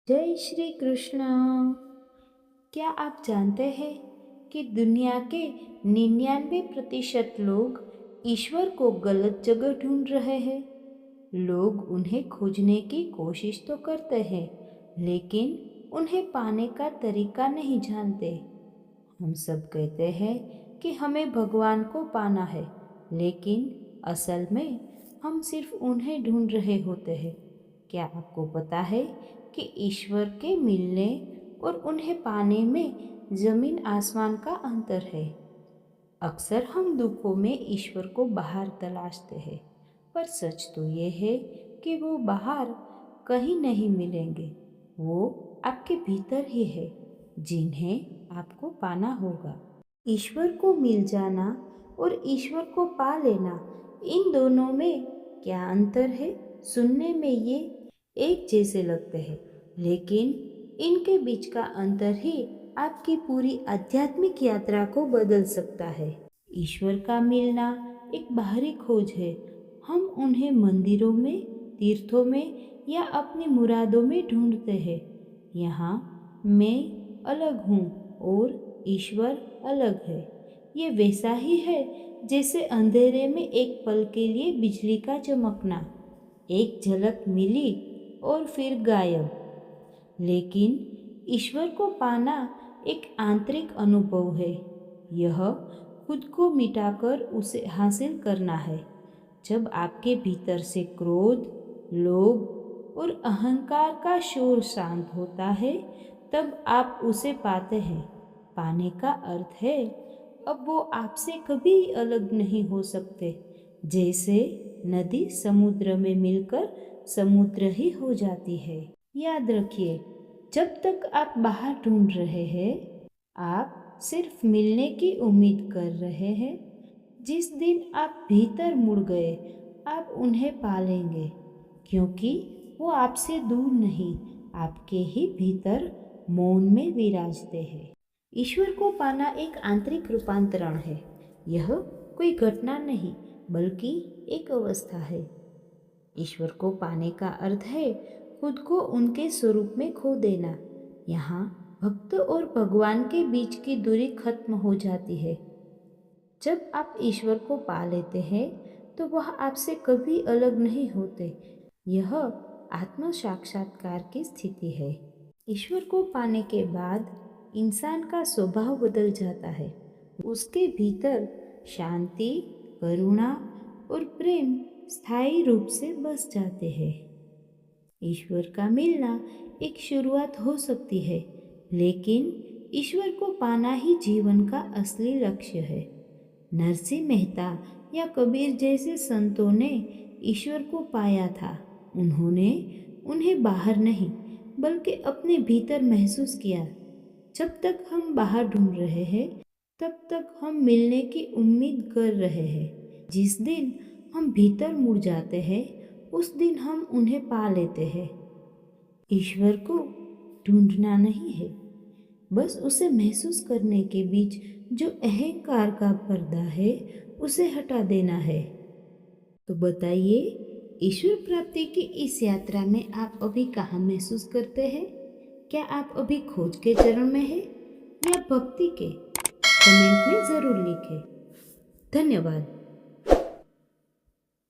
जय श्री कृष्ण। क्या आप जानते हैं कि दुनिया के 99% लोग ईश्वर को गलत जगह ढूंढ रहे हैं। लोग उन्हें खोजने की कोशिश तो करते हैं, लेकिन उन्हें पाने का तरीका नहीं जानते। हम सब कहते हैं कि हमें भगवान को पाना है, लेकिन असल में हम सिर्फ उन्हें ढूंढ रहे होते हैं। क्या आपको पता है कि ईश्वर के मिलने और उन्हें पाने में जमीन आसमान का अंतर है। अक्सर हम दुखों में ईश्वर को बाहर तलाशते हैं, पर सच तो ये है कि वो बाहर कहीं नहीं मिलेंगे। वो आपके भीतर ही है, जिन्हें आपको पाना होगा। ईश्वर को मिल जाना और ईश्वर को पा लेना, इन दोनों में क्या अंतर है? सुनने में ये एक जैसे लगते हैं, लेकिन इनके बीच का अंतर ही आपकी पूरी आध्यात्मिक यात्रा को बदल सकता है। ईश्वर का मिलना एक बाहरी खोज है। हम उन्हें मंदिरों में, तीर्थों में या अपनी मुरादों में ढूंढते हैं। यहाँ मैं अलग हूँ और ईश्वर अलग है। ये वैसा ही है जैसे अंधेरे में एक पल के लिए बिजली का चमकना। एक झलक मिली और फिर गायब। लेकिन ईश्वर को पाना एक आंतरिक अनुभव है। यह खुद को मिटाकर उसे हासिल करना है। जब आपके भीतर से क्रोध, लोभ और अहंकार का शोर शांत होता है, तब आप उसे पाते हैं। पाने का अर्थ है अब वो आपसे कभी अलग नहीं हो सकते। जैसे नदी समुद्र में मिलकर समुद्र ही हो जाती है। याद रखिए, जब तक आप बाहर ढूंढ रहे हैं, आप सिर्फ मिलने की उम्मीद कर रहे हैं। जिस दिन आप भीतर मुड़ गए, आप उन्हें पालेंगे, क्योंकि वो आपसे दूर नहीं, आपके ही भीतर मौन में विराजते हैं। ईश्वर को पाना एक आंतरिक रूपांतरण है। यह कोई घटना नहीं, बल्कि एक अवस्था है। ईश्वर को पाने का अर्थ है खुद को उनके स्वरूप में खो देना। यहाँ भक्त और भगवान के बीच की दूरी खत्म हो जाती है। जब आप ईश्वर को पा लेते हैं, तो वह आपसे कभी अलग नहीं होते। यह आत्म साक्षात्कार की स्थिति है। ईश्वर को पाने के बाद इंसान का स्वभाव बदल जाता है। उसके भीतर शांति, करुणा और प्रेम स्थायी रूप से बस जाते हैं। ईश्वर का मिलना एक शुरुआत हो सकती है, लेकिन ईश्वर को पाना ही जीवन का असली लक्ष्य है। नरसिंह मेहता या कबीर जैसे संतों ने ईश्वर को पाया था। उन्होंने उन्हें बाहर नहीं, बल्कि अपने भीतर महसूस किया। जब तक हम बाहर ढूंढ रहे हैं, तब तक हम मिलने की उम्मीद कर रहे हैं। जिस दिन हम भीतर मुड़ जाते हैं, उस दिन हम उन्हें पा लेते हैं। ईश्वर को ढूंढना नहीं है, बस उसे महसूस करने के बीच जो अहंकार का पर्दा है, उसे हटा देना है। तो बताइए, ईश्वर प्राप्ति की इस यात्रा में आप अभी कहाँ महसूस करते हैं? क्या आप अभी खोज के चरण में हैं या भक्ति के? कमेंट में ज़रूर लिखें। धन्यवाद।